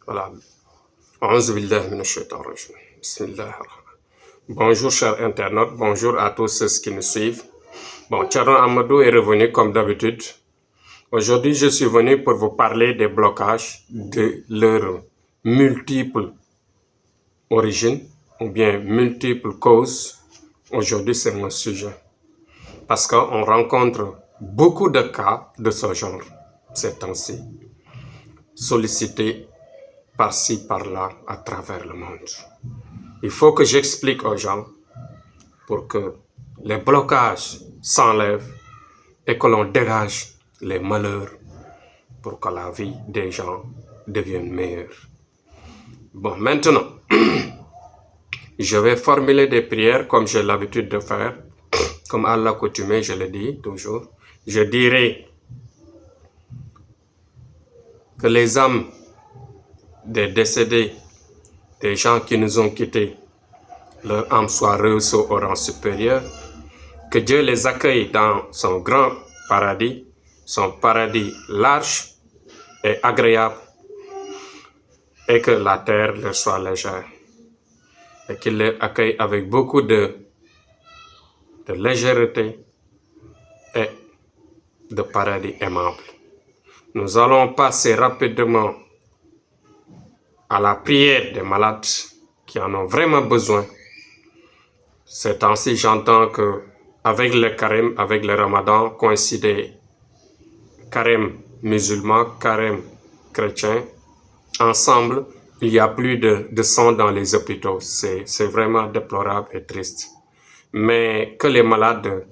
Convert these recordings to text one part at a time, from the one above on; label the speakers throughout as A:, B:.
A: Voilà. A'oudhu billahi minash shaitanir rajim. Bismillahir rahmanir rahim. Bonjour chers internautes, bonjour à tous ceux qui nous suivent. Bon, Thierno Amadou est revenu comme d'habitude. Aujourd'hui, je suis venu pour vous parler des blocages, de leurs multiples origines ou bien multiples causes. Aujourd'hui, c'est mon sujet. Parce qu'on rencontre beaucoup de cas de ce genre ces temps-ci, sollicités par-ci, par-là, à travers le monde. Il faut que j'explique aux gens pour que les blocages s'enlèvent et que l'on dégage les malheurs pour que la vie des gens devienne meilleure. Bon, maintenant, je vais formuler des prières comme j'ai l'habitude de faire, comme à l'accoutumée, je le dis toujours. Je dirai que les âmes des décédés, des gens qui nous ont quittés, leur âme soit rehaussée au rang supérieur, que Dieu les accueille dans son grand paradis, son paradis large et agréable, et que la terre leur soit légère, et qu'il les accueille avec beaucoup de légèreté et de paradis aimable. Nous allons passer rapidement à la prière des malades qui en ont vraiment besoin. Ces temps-ci, j'entends que avec le carême, avec le ramadan, coïncidait carême musulman, carême chrétien. Ensemble, il y a plus de sang dans les hôpitaux. C'est vraiment déplorable et triste. Mais que les malades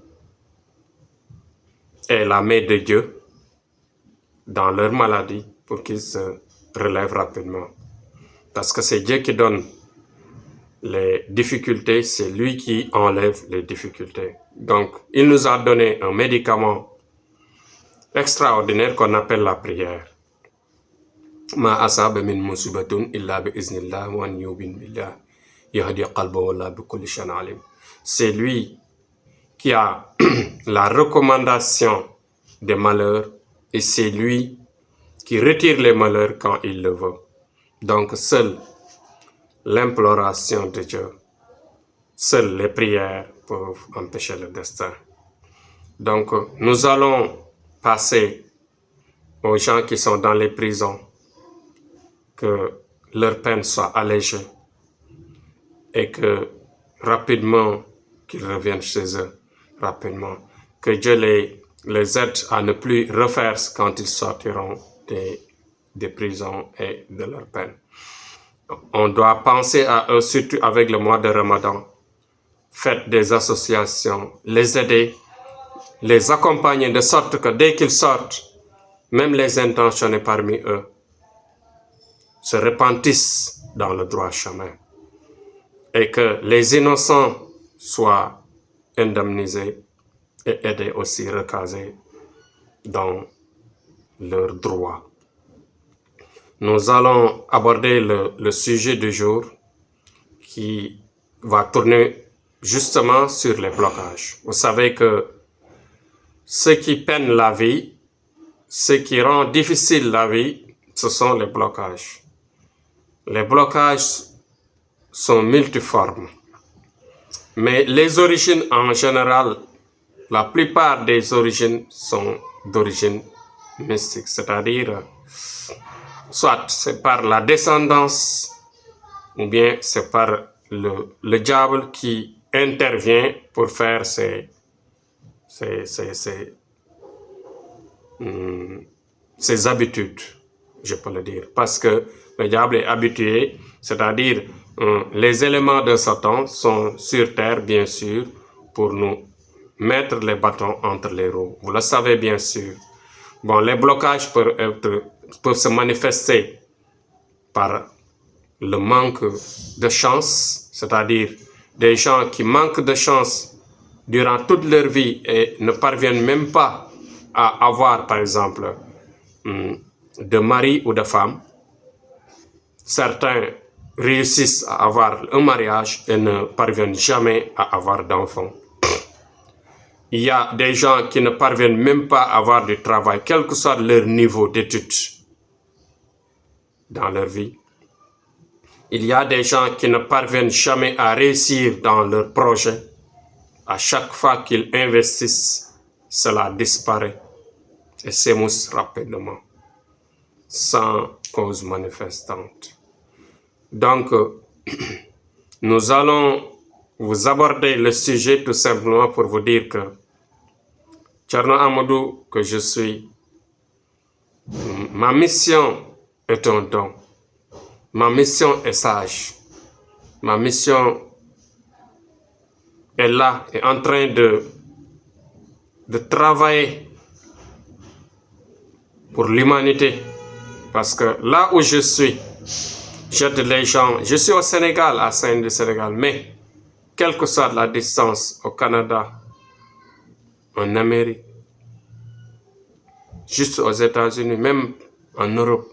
A: aient la main de Dieu dans leur maladie pour qu'ils se relèvent rapidement. Parce que c'est Dieu qui donne les difficultés, c'est lui qui enlève les difficultés. Donc, il nous a donné un médicament extraordinaire qu'on appelle la prière. Ma asaba min musibatun illa bi iznillah wa an yubin billah yahdi qalbahu wallahu bi kulli shay'in alim. C'est lui qui a la recommandation des malheurs et c'est lui qui retire les malheurs quand il le veut. Donc, seule l'imploration de Dieu, seules les prières peuvent empêcher le destin. Donc, nous allons passer aux gens qui sont dans les prisons, que leur peine soit allégée et que rapidement qu'ils reviennent chez eux, rapidement. Que Dieu les aide à ne plus refaire quand ils sortiront des prisons et de leur peine. On doit penser à eux, surtout avec le mois de Ramadan. Faites des associations, les aider, les accompagner de sorte que dès qu'ils sortent, même les intentionnés parmi eux se repentissent dans le droit chemin et que les innocents soient indemnisés et aidés aussi recasés dans leurs droits. Nous allons aborder le sujet du jour qui va tourner justement sur les blocages. Vous savez que ce qui peine la vie, ce qui rend difficile la vie, ce sont les blocages. Les blocages sont multiformes, mais les origines en général, la plupart des origines sont d'origine mystique, c'est-à-dire soit c'est par la descendance ou bien c'est par le diable qui intervient pour faire ses habitudes, je peux le dire. Parce que le diable est habitué, c'est-à-dire les éléments de Satan sont sur terre, bien sûr, pour nous mettre les bâtons entre les roues. Vous le savez bien sûr. Bon, les blocages peuvent se manifester par le manque de chance, c'est-à-dire des gens qui manquent de chance durant toute leur vie et ne parviennent même pas à avoir, par exemple, de mari ou de femme. Certains réussissent à avoir un mariage et ne parviennent jamais à avoir d'enfants. Il y a des gens qui ne parviennent même pas à avoir du travail, quel que soit leur niveau d'études. dans leur vie. Il y a des gens qui ne parviennent jamais à réussir dans leurs projets. À chaque fois qu'ils investissent, cela disparaît et s'émousse rapidement, sans cause manifestante. Donc, nous allons vous aborder le sujet tout simplement pour vous dire que Thierno Amadou, que je suis, ma mission est un don. Ma mission est sage. Ma mission est là, est en train de travailler pour l'humanité. Parce que là où je suis, j'aide les gens. Je suis au Sénégal, à Saint-Louis-Sénégal, mais quelle que soit la distance, au Canada, en Amérique, juste aux États-Unis, même en Europe,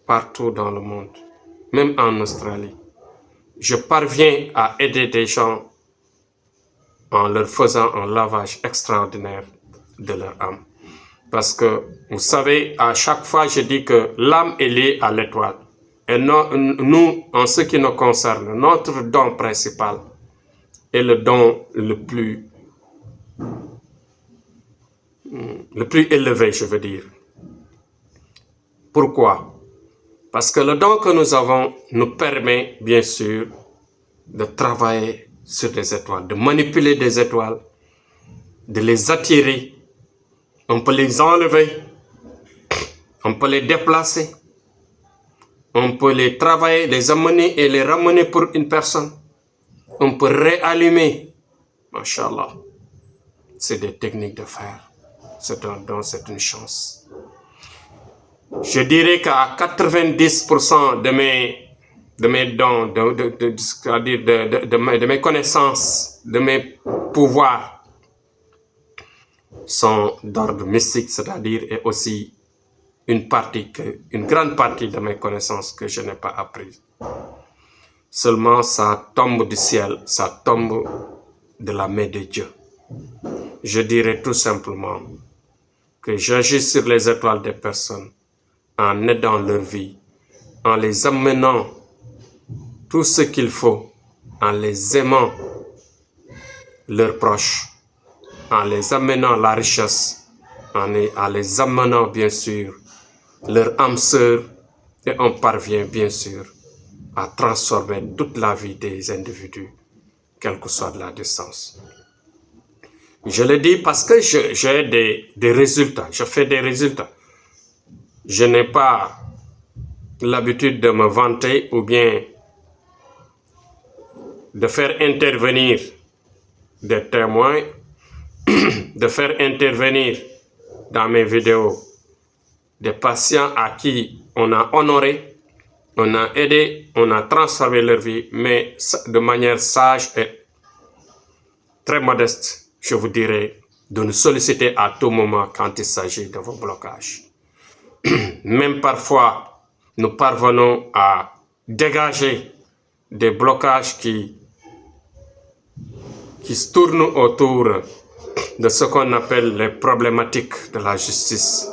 A: partout dans le monde, même en Australie, je parviens à aider des gens en leur faisant un lavage extraordinaire de leur âme. Parce que, vous savez, à chaque fois, je dis que l'âme est liée à l'étoile. Et nous, en ce qui nous concerne, notre don principal est le don le plus élevé, je veux dire. Pourquoi? Parce que le don que nous avons nous permet, bien sûr, de travailler sur des étoiles, de manipuler des étoiles, de les attirer. On peut les enlever, on peut les déplacer, on peut les travailler, les amener et les ramener pour une personne. On peut réallumer. Masha'Allah. C'est des techniques de faire. C'est un don, c'est une chance. Je dirais qu'à 90% de mes dons, c'est-à-dire de mes connaissances, de mes pouvoirs, sont d'ordre mystique, c'est-à-dire et aussi une grande partie de mes connaissances que je n'ai pas apprises. Seulement, ça tombe du ciel, ça tombe de la main de Dieu. Je dirais tout simplement que j'agis sur les étoiles des personnes en aidant leur vie, en les amenant tout ce qu'il faut, en les aimant leurs proches, en les amenant la richesse, en les amenant bien sûr leur âme sœur, et on parvient bien sûr à transformer toute la vie des individus, quelle que soit la distance. Je le dis parce que j'ai des résultats, je fais des résultats. Je n'ai pas l'habitude de me vanter ou bien de faire intervenir des témoins, de faire intervenir dans mes vidéos des patients à qui on a honoré, on a aidé, on a transformé leur vie, mais de manière sage et très modeste, je vous dirais, de nous solliciter à tout moment quand il s'agit de vos blocages. Même parfois, nous parvenons à dégager des blocages qui se tournent autour de ce qu'on appelle les problématiques de la justice.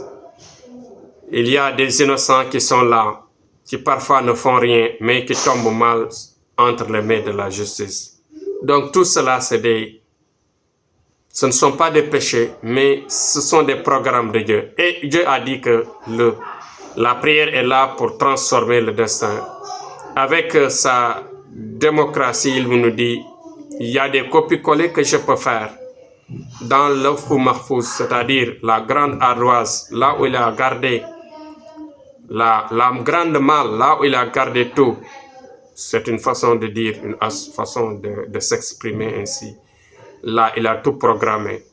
A: Il y a des innocents qui sont là, qui parfois ne font rien, mais qui tombent mal entre les mains de la justice. Donc tout cela, ce ne sont pas des péchés, mais ce sont des programmes de Dieu. Et Dieu a dit que la prière est là pour transformer le destin. Avec sa démocratie, il nous dit, il y a des copies-collées que je peux faire dans l'Awf Mahfouz, c'est-à-dire la grande ardoise, là où il a gardé la grande malle, là où il a gardé tout. C'est une façon de dire, une façon de s'exprimer ainsi. Là, il a tout programmé,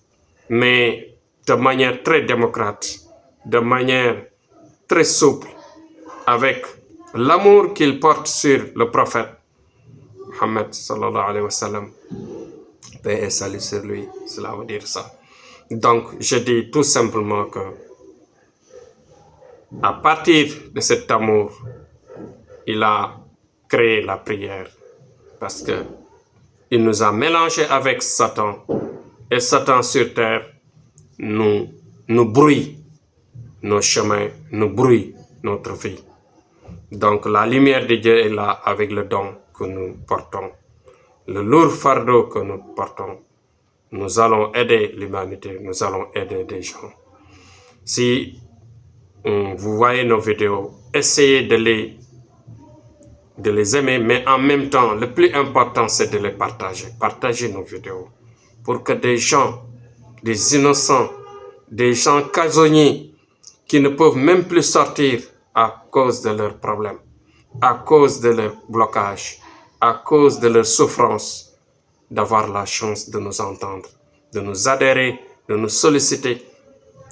A: mais de manière très démocrate, de manière très souple, avec l'amour qu'il porte sur le prophète Mohammed sallallahu alayhi wa sallam. Paix et salut sur lui, cela veut dire ça. Donc, je dis tout simplement que à partir de cet amour, il a créé la prière parce que il nous a mélangés avec Satan et Satan sur terre nous brouille nos chemins, nous brouille notre vie. Donc la lumière de Dieu est là avec le don que nous portons. Le lourd fardeau que nous portons. Nous allons aider l'humanité, nous allons aider des gens. Si vous voyez nos vidéos, essayez de les aimer, mais en même temps, le plus important, c'est de les partager. Partagez nos vidéos pour que des gens, des innocents, des gens casaniers qui ne peuvent même plus sortir à cause de leurs problèmes, à cause de leur blocage, à cause de leur souffrance, d'avoir la chance de nous entendre, de nous adhérer, de nous solliciter,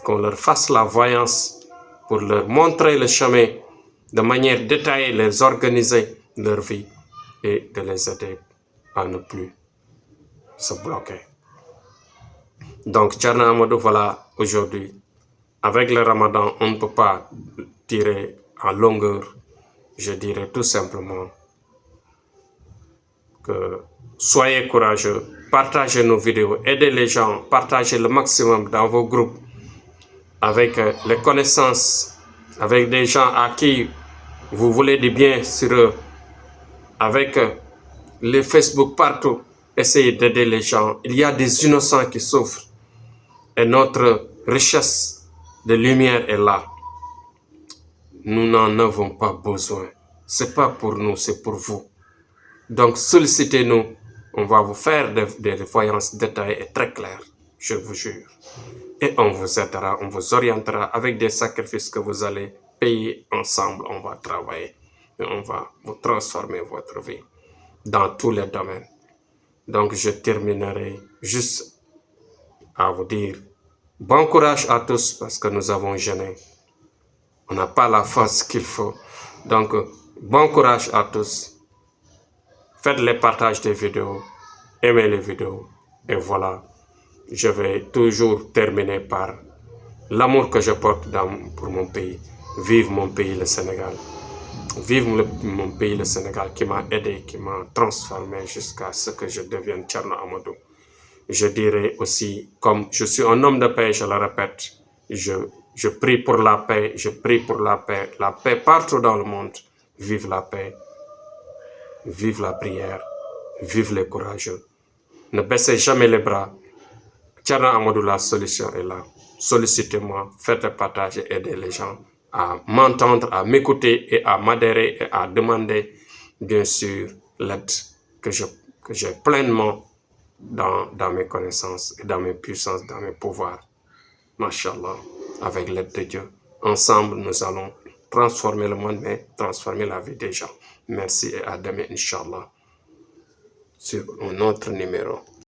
A: qu'on leur fasse la voyance pour leur montrer le chemin de manière détaillée, les organiser leur vie et de les aider à ne plus se bloquer. Donc, Thierno Amadou, voilà, aujourd'hui, avec le Ramadan, on ne peut pas tirer en longueur. Je dirais tout simplement que soyez courageux, partagez nos vidéos, aidez les gens, partagez le maximum dans vos groupes, avec les connaissances, avec des gens à qui vous voulez du bien sur eux, avec les Facebook partout. Essayez d'aider les gens. Il y a des innocents qui souffrent et notre richesse de lumière est là. Nous n'en avons pas besoin. C'est pas pour nous, c'est pour vous. Donc sollicitez-nous. On va vous faire des voyances détaillées et très claires, je vous jure. Et on vous aidera, on vous orientera avec des sacrifices que vous allez payer ensemble. On va travailler et on va vous transformer votre vie dans tous les domaines. Donc je terminerai juste à vous dire bon courage à tous parce que nous avons jeûné. On n'a pas la force qu'il faut. Donc bon courage à tous. Faites les partages des vidéos, aimez les vidéos et voilà. Je vais toujours terminer par l'amour que je porte pour mon pays. Vive mon pays, le Sénégal. Vive mon pays, le Sénégal, qui m'a aidé, qui m'a transformé jusqu'à ce que je devienne Thierno Amadou. Je dirais aussi, comme je suis un homme de paix, je le répète, je prie pour la paix, je prie pour la paix partout dans le monde. Vive la paix, vive la prière, vive les courageux. Ne baissez jamais les bras. Thierno Amadou, la solution est là. Sollicitez-moi, faites le partage et aidez les gens à m'entendre, à m'écouter et à m'adhérer et à demander, bien sûr, l'aide que j'ai pleinement dans mes connaissances et dans mes puissances, dans mes pouvoirs. Mashallah, avec l'aide de Dieu. Ensemble, nous allons transformer le monde, mais transformer la vie des gens. Merci et à demain, Inch'Allah, sur un autre numéro.